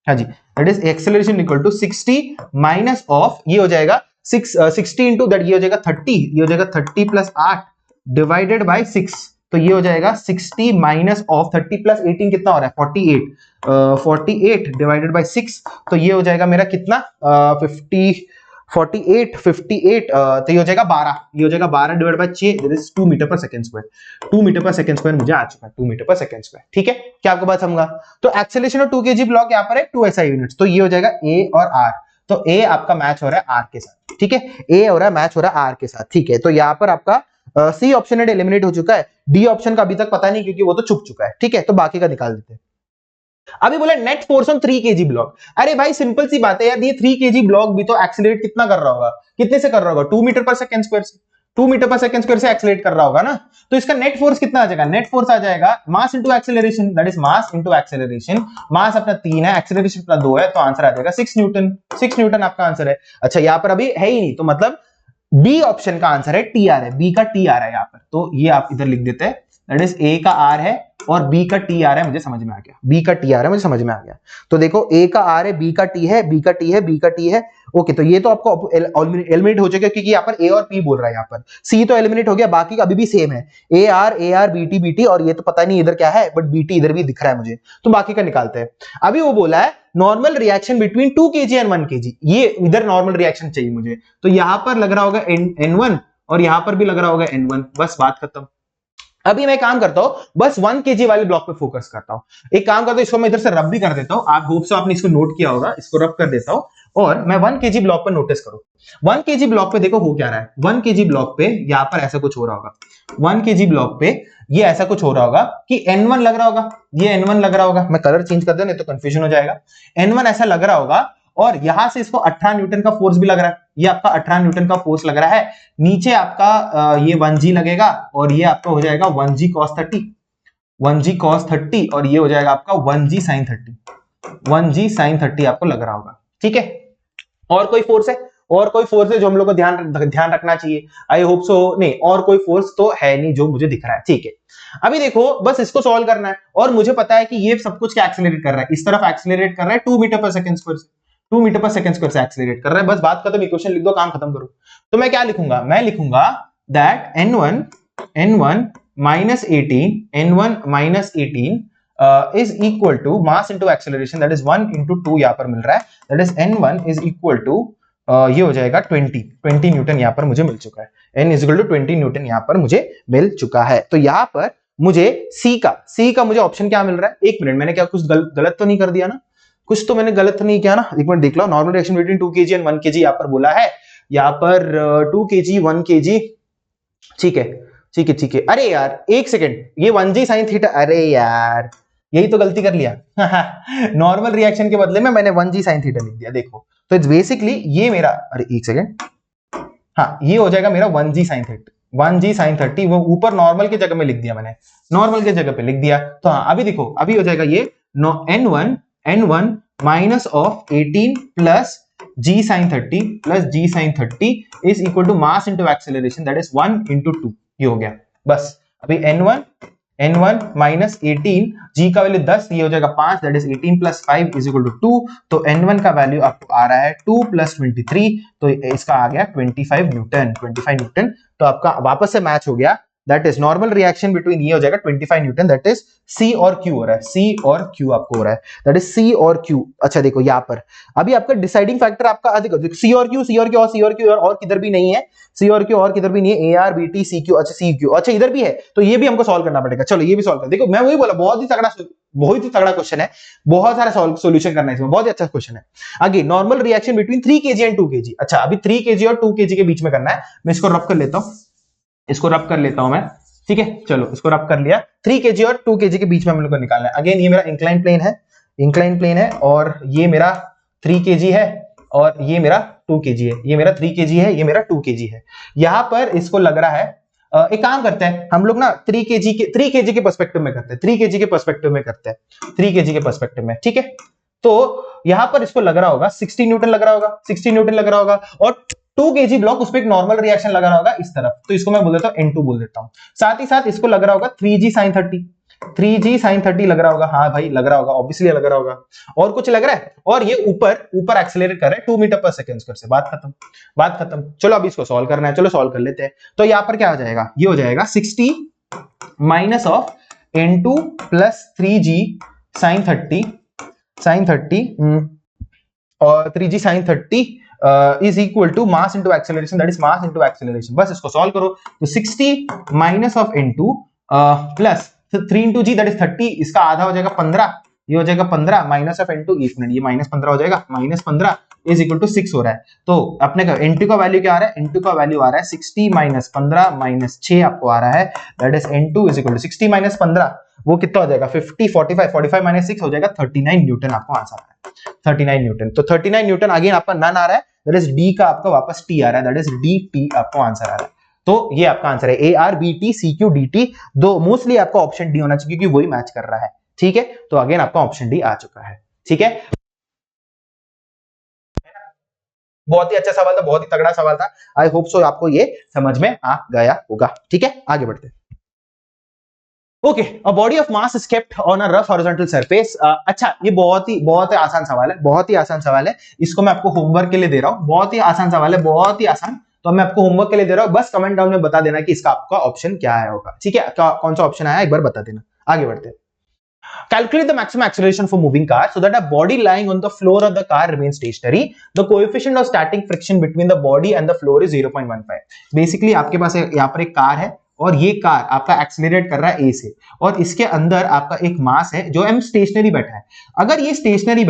हाँ जी, that is acceleration equal to 60 minus of, ये हो जाएगा 60 इंटू दैट, ये हो जाएगा 30, ये हो जाएगा 30 प्लस 8 डिवाइडेड बाय 6, तो ये हो जाएगा 60 माइनस ऑफ 30 प्लस 18 कितना हो रहा है 48 डिवाइडेड बाय 6, तो ये हो जाएगा मेरा कितना 58 तो ये हो जाएगा 12, ये हो जाएगा 12 divide by 6, that is 2 metre per second square. 2 metre per second square मुझे आ चुका है, 2 मीटर पर सेकंड स्क्वायर। ठीक है, क्या आपको बात समझा। तो एक्सेलरेशन ऑफ 2 kg ब्लॉक यहाँ पर है 2 SI यूनिट्स, तो ये हो जाएगा A और R, तो A आपका मैच हो रहा है R के साथ। ठीक है, A हो रहा है मैच हो रहा है R के साथ। ठीक है, तो यहाँ पर आपका सी ऑप्शन एलिमिनेट हो चुका है, डी ऑप्शन का अभी तक पता नहीं, क्योंकि वो तो चुक चुका है। ठीक है, तो बाकी का निकाल देते हैं। अभी बोला net force on 3 kg block, अरे भाई सिंपल सी बात है यार, ये 3 kg ब्लॉक भी तो एक्सेलरेट कितना कर रहा होगा, कितने से कर रहा होगा 2 मीटर पर सेकंड स्क्वायर से, 2 मीटर पर सेकंड स्क्वायर से एक्सेलरेट कर रहा होगा ना। तो इसका नेट फोर्स कितना आ जाएगा, नेट फोर्स आ जाएगा mass into acceleration, that is mass into acceleration. Mass अपना 3 है, एक्सेलरेशन अपना 2 है, तो आंसर आ जाएगा 6 न्यूटन। 6 न्यूटन आपका आंसर है। अच्छा, यहाँ पर अभी है ही नहीं, तो मतलब बी ऑप्शन का आंसर है टी आर है, बी का टी आर है यहाँ पर, तो ये आप इधर लिख देते हैं, दैट इज ए का आर है और बी का टी आर है, मुझे समझ में आ गया, बी का टी आर है, मुझे समझ में आ गया। तो देखो ए का आर है, बी का टी है, बी का टी है, बी का टी है। ओके, तो ये तो आपको एलिमिनेट हो जाएगा, क्योंकि यहाँ पर ए और पी बोल रहा है, यहाँ पर सी तो एलिमिनेट हो गया, बाकी का अभी भी सेम है, ए आर बी टी, और ये तो पता नहीं इधर क्या है, बट बी टी इधर भी दिख रहा है मुझे, तो बाकी का निकालते हैं। अभी वो बोला है normal reaction between 2 kg and 1 kg, ये इधर नॉर्मल रिएक्शन चाहिए मुझे, तो यहां पर लग रहा होगा N1 और यहां पर भी लग रहा होगा N1, बस बात खत्म। अभी मैं काम करता हूं, बस 1 kg वाले ब्लॉक पे फोकस करता हूं। एक काम करता हूं, इसको मैं इधर से रब भी कर देता हूं। आप होप से आपने इसको नोट किया होगा, इसको रब कर देता हूं और मैं 1 kg ब्लॉक पे नोटिस करो। 1 kg ब्लॉक पे देखो हो क्या रहा है। 1 kg ब्लॉक पे यहां पर ऐसा कुछ हो रहा होगा। 1 kg ब्लॉक पे ये ऐसा कुछ हो रहा होगा कि N1 लग रहा होगा, ये N1 लग रहा होगा। मैं कलर चेंज कर दूं नहीं तो कंफ्यूजन हो जाएगा। N1 ऐसा लग रहा होगा और यहां से इसको 18 न्यूटन का फोर्स भी लग रहा है। ये आपका 18 न्यूटन का फोर्स लग रहा है। नीचे आपका ये 1g लगेगा और ये आपका हो जाएगा 1g cos 30, 1g cos 30 और ये हो जाएगा आपका 1g sin 30, 1g sin 30 आपको लग रहा होगा। ठीक है, और कोई फोर्स है? और कोई फोर्स है जो हम लोग को ध्यान रखना चाहिए? आई होप सो नहीं, और कोई फोर्स तो है नहीं जो मुझे दिख रहा है। ठीक है, अभी देखो बस इसको सॉल्व करना है और मुझे पता है कि ये सब कुछ क्या एक्सेलरेट कर रहा है, इस तरफ एक्सेलरेट कर रहा है 2 मीटर पर सेकंड स्क्वायर से, 2 मीटर पर सेकंड स्क्वायर से एक्सेलरेट कर रहा है। बस बात खत्म, इक्वेशन लिख दो, काम खत्म करो। तो मैं क्या लिखूंगा? मैं लिखूंगा that n1 minus 18, n1 minus 18 is equal to mass into acceleration, that is 1 into 2 यहां पर मिल रहा है, that is n1 is equal to ये हो जाएगा 20 न्यूटन यहां पर मुझे मिल चुका है। n is equal to 20 Newton यहां पर मुझे मिल चुका है। तो यहां पर मुझे C का मुझे ऑप्शन क्या मिल रहा है? एक मिनट, मैंने क्या कुछ गलत तो नहीं कर दिया ना? कुछ तो मैंने गलत नहीं किया ना? एक मिनट देख लो। Normal reaction between 2 kg and 1 kg यहां पर बोला है, यहां पर 2 kg 1 kg। ठीक है ठीक है ठीक है। अरे यार एक सेकेंड, ये 1g sin थीटा, अरे यार यही तो गलती कर लिया। नॉर्मल रिएक्शन के बदले में मैंने 1g sin थीटा लिख दिया। देखो तो इट्स बेसिकली ये मेरा, अरे एक सेकेंड, हाँ ये हो जाएगा मेरा 1g sin 30, 1g sin 30 वो ऊपर नॉर्मल की जगह में लिख दिया मैंने, नॉर्मल की जगह पे लिख दिया। तो हाँ अभी देखो, अभी हो जाएगा ये n1 minus of 18 plus g sin 30 plus g sin 30 is equal to mass into acceleration, that is 1 into 2। ये हो गया बस। अभी n1 माइनस 18, g का वैल्यू 10, ये हो जाएगा 5, that is 18 plus 5 is equal to 2। तो n1 का वैल्यू आपको आ रहा है 2 प्लस 23, तो इसका आ गया 25 न्यूटन, 25 न्यूटन। तो आपका वापस से मैच हो गया, that is normal reaction between, ये हो जाएगा 25 न्यूटन, दैट इज C और Q हो रहा है, C और Q आपको हो रहा है, दैट इज C और Q। अच्छा देखो यहाँ पर अभी आपका डिसाइडिंग फैक्टर आपका देखो C और Q, C और Q और C और Q और किधर भी नहीं है, C और Q और किधर भी नहीं है, AR BT CQ, अच्छा CQ, अच्छा इधर भी है, तो ये भी हमको सॉल्व करना पड़ेगा। चलो ये भी सॉल्व कर, देखो मैं वही बोला, बहुत ही तगड़ा क्वेश्चन है, बहुत सारा सॉल्यूशन करना है इसमें, बहुत ही अच्छा क्वेश्चन है। आगे normal reaction between 3 kg and 2 kg। अच्छा अभी 3 kg और 2 kg के बीच में करना है, मैं इसको रब कर लेता हूं, इसको रब कर लेता हूं मैं। ठीक है चलो इसको रब कर लिया। 3 kg और 2 kg के बीच में हम लोग को निकालना है। अगेन ये मेरा इंक्लाइन प्लेन है और ये मेरा 3 kg है और ये मेरा 2 kg है, ये मेरा 3 kg है, ये मेरा 2 kg है। यहां पर इसको लग रहा है, एक काम करते हैं हम लोग ना 3 kg के पर्सपेक्टिव में करते हैं, 3 kg के पर्सपेक्टिव में करते हैं, 3 kg के पर्सपेक्टिव में। ठीक है तो यहां पर इसको लग रहा होगा 60 न्यूटन लग रहा होगा, 60 न्यूटन लग रहा होगा और 2 kg ब्लॉक उस पर एक नॉर्मल रिएक्शन लगा रहा होगा इस तरफ, तो इसको मैं बोल देता हूं N2 बोल देता हूं। साथ ही साथ इसको लग रहा होगा 3g sin 30, 3g sin 30 लग रहा होगा, हाँ भाई लग रहा होगा, ऑब्वियसली लग रहा होगा। और कुछ लग रहा है? और ये ऊपर एक्सेलरेट कर रहा है 2 मीटर पर सेकंड स्क्वायर से। बात खत्म। चलो अभी इसको सॉल्व करना है, चलो सॉल्व कर लेते हैं। तो यहां पर क्या हो जाएगा? ये हो जाएगा 60 minus of N2 plus 3g sin 30 और 3g sin 30 is equal to mass into acceleration, that is mass into acceleration। बस इसको सॉल्व करो तो 60 minus of N2 plus 3 into g, that is 30, इसका आधा हो जाएगा 15, ये हो जाएगा 15 माइनस ऑफ N2, एक मिनट, ये माइनस 15 हो जाएगा, माइनस 15 इज इक्वल टू 6 हो रहा है। तो अपने का N2 का वैल्यू क्या आ रहा है? N2 का वैल्यू आ रहा है 60 माइनस 15 माइनस 6 आपको आ रहा है, that is N2 is equal to 60 minus 15 वो कितना हो जाएगा? 50, 45 माइनस 6 हो जाएगा 39 न्यूटन आपको आंसर आ रहा है, 39 न्यूटन। तो 39 न्यूटन अगेन आपका नन आ रहा है, दैट इज डी का आपका वापस टी आ रहा है, दैट इज डी टी आपको आंसर आ रहा है। तो ये आपका आंसर है AR BT CQ DT। दो मोस्टली आपका ऑप्शन डी होना चाहिए क्योंकि वही मैच कर रहा है। ठीक है तो अगेन आपका ऑप्शन डी आ चुका है। ठीक है बहुत ही अच्छा सवाल था, बहुत ही तगड़ा सवाल था। आई होप सो आपको ये समझ में आ गया होगा। ठीक है आगे बढ़ते हैं। Okay, a body of mass is kept on a rough horizontal surface. अच्छा ये बहुत ही आसान सवाल है, बहुत ही आसान सवाल है। इसको मैं आपको होमवर्क के लिए दे रहा हूं, बहुत ही आसान सवाल है, बहुत ही आसान। तो मैं आपको होमवर्क के लिए दे रहा हूं, बस कमेंट डाउन में बता देना कि इसका आपका ऑप्शन क्या आया होगा। ठीक है कौन सा ऑप्शन आया एक बार बता देना। आगे बढ़ते हैं। Calculate the maximum acceleration for moving car so that a body lying on the floor of the car remains stationary. The coefficient of static friction between the body and the floor is 0.15. Basically आपके पास यहाँ पर एक car है और ये car आपका accelerate कर रहा है ए से, और इसके अंदर आपका एक मास है जो एम स्टेशनरी बैठा है। अगर ये स्टेशनरी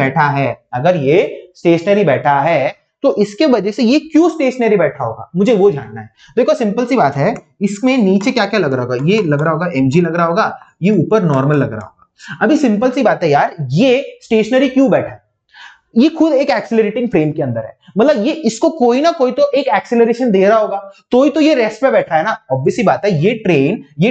बैठा है तो इसके वजह से ये क्यों स्टेशनरी बैठा होगा, मुझे वो जानना है। देखो सिंपल सी बात है, इसमें नीचे क्या क्या लग रहा होगा, ये लग रहा होगा mg लग रहा होगा, ये ऊपर नॉर्मल लग रहा होगा। अभी सिंपल सी बात है यार, ये स्टेशनरी क्यों बैठा है, ये खुद एक एक्सेलरेटिंग फ्रेम के अंदर है, मतलब ये इसको कोई ना कोई तो एक एक्सेलरेशन दे रहा होगा, तो ही तो ये रेस्ट पे बैठा है ना। ऑब्वियस सी बात है, ये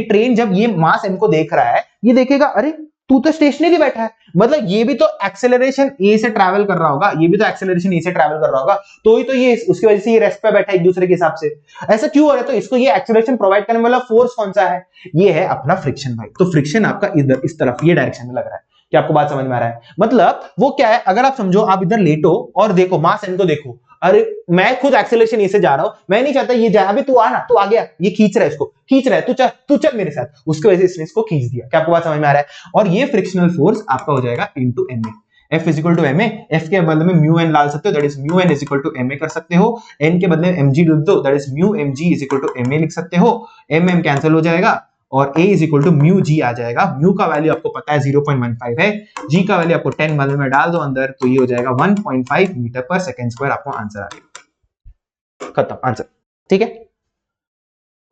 ट्रेन जब ये मास m को देख रहा है, ये देखेगा अरे तू तो स्टेशनरी बैठा है, मतलब ये भी तो एक्सेलरेशन ए से ट्रैवल कर रहा होगा, तो ही तो ये उसकी वजह से ये रेस्ट पे बैठा है एक दूसरे के हिसाब से। ऐसा क्यों हो रहा है, तो इसको ये एक्सेलरेशन प्रोवाइड करने वाला फोर्स कौन सा है, ये है अपना फ्रिक्शन भाई। तो फ्रिक्शन आपका इधर इस तरफ ये डायरेक्शन में लग रहा है, क्या आपको बात समझ में आ रहा है? मतलब वो क्या है, अगर आप समझो आप इधर लेटो और देखो मास m को देखो, अरे मैं खुद एक्सेलरेशन ए से जा रहा हूं, मैं नहीं चाहता ये जाए, अभी तू आ ना, तू आ गया, ये खींच रहा है, इसको खींच रहा है, तू चल मेरे साथ, उसकी वजह से इसने इसको खींच दिया। क्या आपको बात समझ में आ रहा है? और ये फ्रिक्शनल फोर्स आपका हो जाएगा into ma। F is equal to ma, F के बदले में म्यू n डाल सकते हो, that is mu n is equal to ma कर सकते हो, n के बदले में mg लिख दो, that is mu mg is equal to ma लिख सकते हो, mm कैंसिल हो जाएगा और a is equal to mu g आ जाएगा। म्यू का वैल्यू आपको पता है 0.15 है, g का वैल्यू आपको 10 बदले में डाल दो अंदर, तो ये हो जाएगा 1.5 मीटर पर सेकंड स्क्वायर, आपको आंसर आ गया, खत्म आंसर। ठीक है,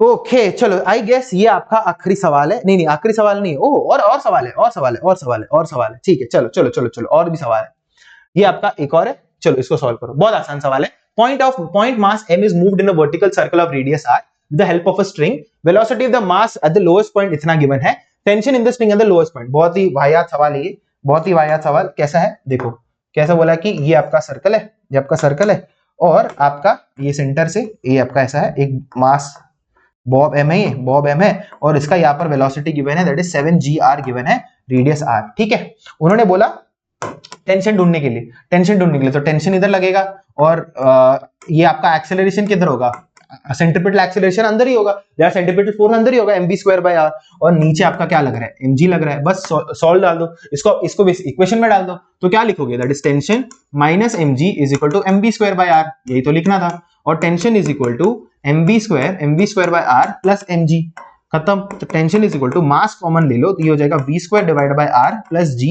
ओके चलो, आई गेस ये आपका आखिरी सवाल है, नहीं आखिरी सवाल नहीं, और सवाल है, ठीक है, चलो और भी सवाल है, ये आपका एक और है, चलो इसको सॉल्व करो, बहुत आसान सवाल है। Point mass m is moved in a vertical circle of radius r with the help of a string, velocity of the mass at the lowest point इतना given है, tension in the string at the lowest point। बहुत ही वाहियात सवाल है ये, बहुत ही वाहियात सवाल। कैसा है देखो, कैसा बोला कि ये आपका सर्कल है, और आपका ये सेंटर से ये आपका ऐसा है, एक मास बॉब m है, और इसका यहाँ पर वेलोसिटी गिवन है, दैट इज 7gr गिवन है, रेडियस r। ठीक है, उन्होंने बोला टेंशन ढूंढने के लिए, तो टेंशन इधर लगेगा, और ये आपका एक्सेलरेशन किधर होगा, सेंट्रीपिटल एक्सेलरेशन अंदर ही होगा, यार सेंट्रीपिटल फोर्स अंदर ही होगा, mv²r, और नीचे आपका क्या लग रहा है, mg लग रहा है। बस सॉल्व डाल दो इसको इक्वेशन में डाल दो, तो क्या लिखोगे, that is tension minus mg is equal to mv²r, यही तो लिखना था, और tension is equal to mv²r plus mg, खत्म। तो tension is equal to mass common ले लो, तो ये हो जाएगा v² divide by r plus g।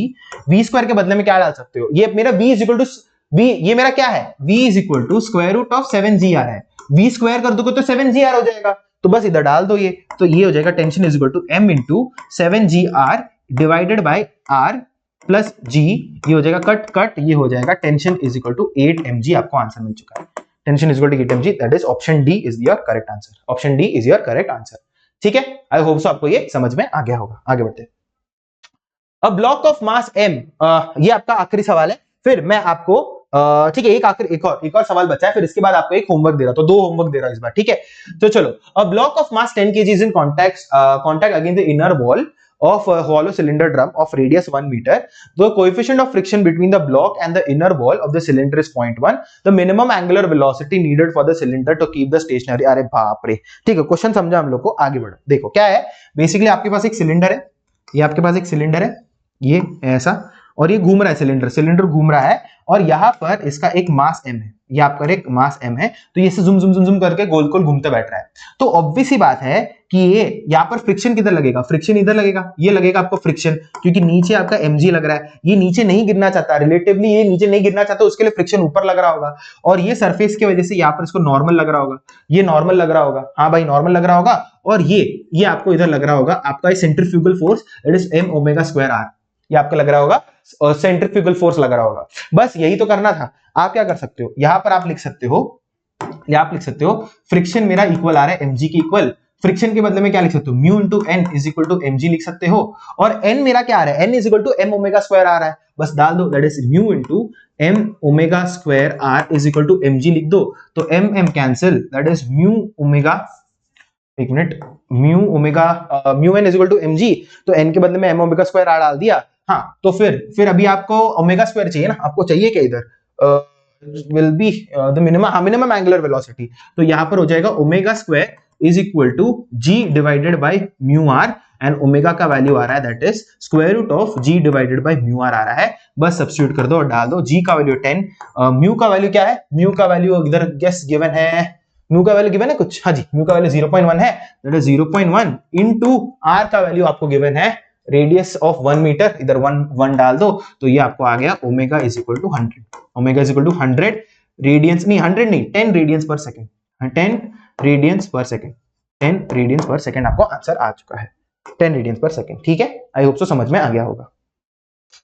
v² के बदले में क्या डाल सकते हो, ये मेरा v इज इक्वल टू ये मेरा क्या है, v is equal to square root of 7gr है, v स्क्वायर कर दोगे तो 7gr हो जाएगा, तो बस इधर डाल दो ये, तो ये हो जाएगा tension is equal to m into 7gr divided by r plus g, ये हो जाएगा कट, ये हो जाएगा tension is equal to 8 mg, आपको आंसर मिल चुका है, tension is equal to 8 mg, that is option D is your correct answer, ठीक है। आई होप सो आपको ये समझ में आ गया होगा। आगे बढ़ते हैं, a block of mass m, ये आपका आखिरी सवाल है, फिर मैं आपको ठीक है एक और सवाल बचा है, फिर इसके बाद आपको एक होमवर्क दे रहा, तो 2 होमवर्क दे रहा हूं इस बार, ठीक है। तो चलो, a block of mass 10 kg is in contact against the inner wall of a hollow cylinder drum of radius 1 meter. The coefficient of friction between the block and the inner wall of the cylinder is 0.1. The minimum angular velocity needed for the cylinder to keep the stationary. अरे बाप रे, ठीक है, question समझा हम लोग को, आगे बढ़ो। देखो क्या है, बेसिकली आपके पास एक सिलेंडर है, ये ऐसा, और ये घूम रहा है, सिलेंडर घूम रहा है, और यहाँ पर इसका एक मास m है, ये आपका एक मास m है, तो ये से जुम करके गोल घूमते बैठ रहा है। तो ऑब्वियस ही बात है कि ये यहाँ पर फ्रिक्शन किधर लगेगा, फ्रिक्शन इधर लगेगा, ये लगेगा आपको फ्रिक्शन, क्योंकि नीचे आपका mg लग रहा है, ये नीचे नहीं गिरना चाहता, रिलेटिवली ये नीचे नहीं गिरना चाहता, उसके लिए फ्रिक्शन ऊपर लग रहा होगा, और ये सरफेस की वजह से यहाँ पर इसको नॉर्मल लग रहा होगा, ये नॉर्मल लग रहा होगा, हाँ भाई नॉर्मल लग रहा होगा, और ये आपको इधर लग रहा होगा आपका centrifugal force, that is m⍵²r, ये आपका लग रहा होगा सेंट्रीफ्यूगल फोर्स लग रहा होगा। बस यही तो करना था। आप क्या कर सकते हो, यहां पर आप लिख सकते हो फ्रिक्शन मेरा इक्वल आ रहा है mg के इक्वल, फ्रिक्शन के बदले में क्या लिख सकते हो, mu into N is equal to mg लिख सकते हो, और n मेरा क्या आ रहा है, n is equal to m⍵² आ रहा है, बस डाल दो, that is mu into m⍵² is equal to mg लिख दो, तो m cancel, that is mu n is equal to mg, तो n के बदले में m⍵² डाल दिया। हाँ, तो फिर अभी आपको ⍵² चाहिए ना, आपको चाहिए क्या इधर, will be the minimum angular velocity, तो यहाँ पर हो जाएगा ⍵² is equal to g divided by mu r, and omega का वैल्यू आ रहा है, that is square root of g divided by mu r आ रहा है, बस सब्स्टिट्यूट कर दो और डाल दो, g का वैल्यू 10, म्यू का वैल्यू क्या है, म्यू का वैल्यू इधर गेस गिवन है म्यू का वैल्यू गिवन है कुछ, हाँ जी, म्यू का वैल्यू 0.1 है, दैट इज 0.1 इनटू आर का वैल्यू आपको गिवन है रेडियस ऑफ 1 मीटर, इधर 1 डाल दो तो ये आपको आ गया omega is equal to 100, omega is equal to 100 radians, नहीं 100 नहीं 10 radians per second, 10 radians per second, 10 radians per second आपको आंसर आ चुका है, 10 रेडियंस पर सेकंड। ठीक है, आई होप सो समझ में आ गया होगा।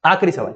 आखिरी सवाल,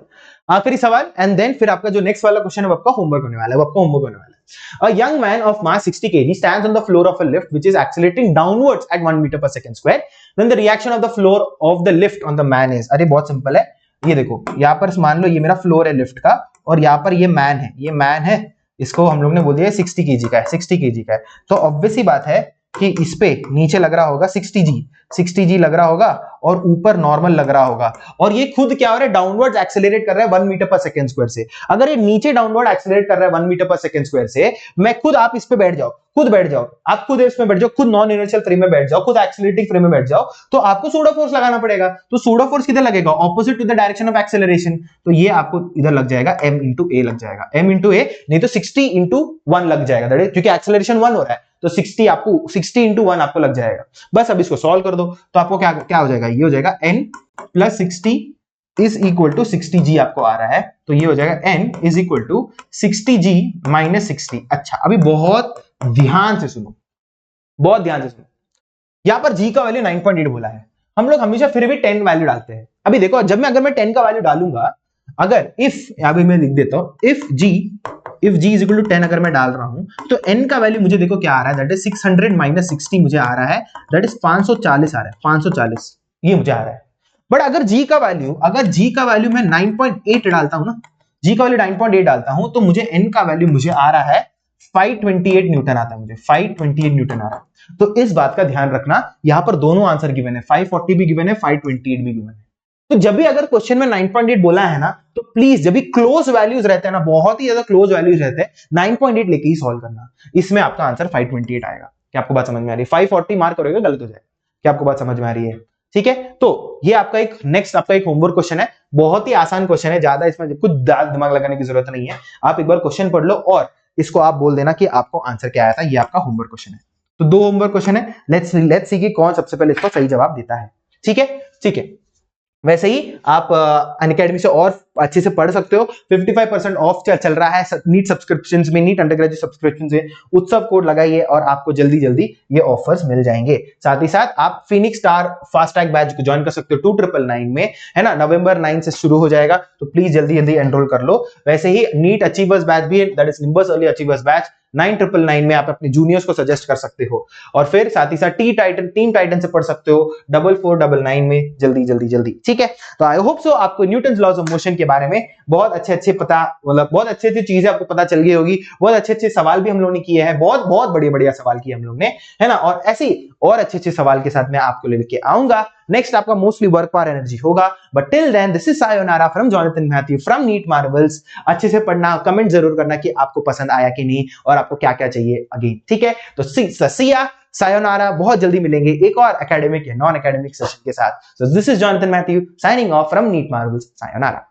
आखिरी सवाल एंड देन फिर आपका जो नेक्स्ट वाला क्वेश्चन है वो आपका होमवर्क होने वाला है, वो आपका होमवर्क होने वाला है। A young man of mass 60 kg stands on the floor of a lift which is accelerating downwards at 1 meter per second square. Then the reaction of the floor of the lift on the man is, अरे बहुत simple है, ये देखो यहाँ पर मान लो ये मेरा फ्लोर है लिफ्ट का और यहाँ पर ये मैन है, ये मैन है, इसको हम लोग ने बोल दिया 60 kg का है, 60 kg का है, तो ऑब्वियस ही बात है कि इस पे नीचे लग रहा होगा 60 जी लग रहा होगा और ऊपर नॉर्मल लग रहा होगा, और ये खुद क्या हो रहा है, डाउनवर्ड एक्सेलरेट कर रहा है 1 मीटर पर सेकंड स्क्वायर से। अगर ये नीचे डाउनवर्ड एक्सेलरेट कर रहा है 1 मीटर पर सेकंड स्क्वायर से, मैं खुद, आप इस पे बैठ जाओ, खुद बैठ जाओ, आप खुद इसमें बैठ जाओ, खुद नॉन इनर्शियल फ्रेम में बैठ जाओ, खुद एक्सेलरेटिंग फ्रेम में बैठ जाओ, तो आपको सूडो फोर्स लगाना पड़ेगा। तो सूडो फोर्स किधर लगेगा, opposite to the direction of acceleration, तो ये आपको इधर लग जाएगा m इंटू ए लग जाएगा, m इंटू ए, नहीं तो 60 इंटू 1 लग जाएगा, क्योंकि एक्सेलरेशन 1 हो रहा है तो 60 आपको 60 इंटू 1 आपको लग जाएगा। बस अब इसको सॉल्व कर दो तो आपको क्या क्या हो जाएगा, ये हो जाएगा n plus 60 is equal to 60g आपको आ रहा है, तो ये हो जाएगा n is equal to 60g minus 60। अच्छा अभी बहुत ध्यान से सुनो, बहुत ध्यान से सुनो, यहां पर g का वैल्यू 9.8 बोला है, हम लोग हमेशा फिर भी 10 वैल्यू डालते हैं। अभी देखो जब मैं, अगर मैं 10 का वैल्यू डालूंगा, अगर इफ, अभी मैं लिख देता हूं, if g is equal to 10 अगर मैं डाल रहा हूं तो n का वैल्यू मुझे देखो क्या आ रहा है, दैट इज 600 माइनस 60 मुझे आ रहा है, दैट इज 540 आ रहा है, 540 ये मुझे आ रहा है। बट अगर g का वैल्यू मैं 9.8 डालता हूं ना, g का वैल्यू 9.8 डालता हूं तो मुझे n का वैल्यू मुझे आ रहा है 528 न्यूटन आता है, मुझे 528 न्यूटन आ रहा है। तो इस बात का ध्यान रखना, यहां पर दोनों आंसर गिवन है, 540 भी गिवन है, 528 भी गिवन है। तो जब भी अगर क्वेश्चन में 9.8 बोला है ना, तो प्लीज जब भी क्लोज वैल्यूज रहते हैं ना, बहुत ही ज्यादा क्लोज वैल्यूज रहते हैं, 9.8 लेके ही सॉल्व करना, इसमें आपका आंसर 528 आएगा। क्या आपको बात समझ में आ रही है? 540 मार्क करोगे गलत हो जाएगा। क्या आपको बात समझ में आ रही है? ठीक है, तो ये आपका एक नेक्स्ट आपका एक होमवर्क क्वेश्चन है, बहुत ही आसान क्वेश्चन है, ज्यादा इसमें कुछ दिमाग लगाने की जरूरत नहीं है। आप एक बार क्वेश्चन पढ़ लो और इसको आप बोल देना कि आपको आंसर क्या आया था। ये आपका होमवर्क क्वेश्चन है। तो 2 होमवर्क क्वेश्चन है, लेट्स सी कि कौन सबसे पहले इसको सही जवाब देता है। ठीक है, ठीक है। वैसे ही आप अनअकैडमी से और अच्छे से पढ़ सकते हो, 55% ऑफ चल रहा है नीट सब्सक्रिप्शंस में, नीट अंडरग्रेजुएट सब्सक्रिप्शंस में, उत्सव कोड लगाइए और आपको जल्दी जल्दी ये ऑफर्स मिल जाएंगे। साथ ही साथ आप Phoenix star fast track batch को ज्वाइन कर सकते हो 2999 में, है ना, नवंबर 9 से शुरू हो जाएगा, तो प्लीज जल्दी जल्दी एनरोल कर लो। वैसे ही नीट अचीवर्स बैच भी है, that is nimbus early achievers batch 9999 में आप अपने जूनियर्स को सजेस्ट कर सकते हो, और फिर साथ ही साथ टीम टाइटन से पढ़ सकते हो 4499 में, जल्दी जल्दी जल्दी। ठीक है, तो आई होप सो आपको न्यूटन्स लॉज ऑफ मोशन के बारे में बहुत अच्छे पता, मतलब बहुत अच्छी चीजें आपको पता चल गई होगी, बहुत अच्छे सवाल भी हम लोग ने किए हैं, बहुत बढ़िया सवाल किए हम लोग ने, है ना, और ऐसे ही और अच्छे सवाल के साथ मैं आपको लेके आऊंगा। नेक्स्ट आपका मोस्टली वर्क पावर एनर्जी होगा, but till then this is sayonara from Jonathan Matthew from NEET Marvels. अच्छे से पढ़ना, कमेंट जरूर करना कि आपको पसंद आया कि नहीं और आपको क्या क्या चाहिए अगेन। ठीक है, तो सिया सायोनारा, बहुत जल्दी मिलेंगे एक और एकेडमिक या नॉन एकेडमिक सेशन के साथ। So this is Jonathan Matthew signing off from NEET Marvels. Sayonara.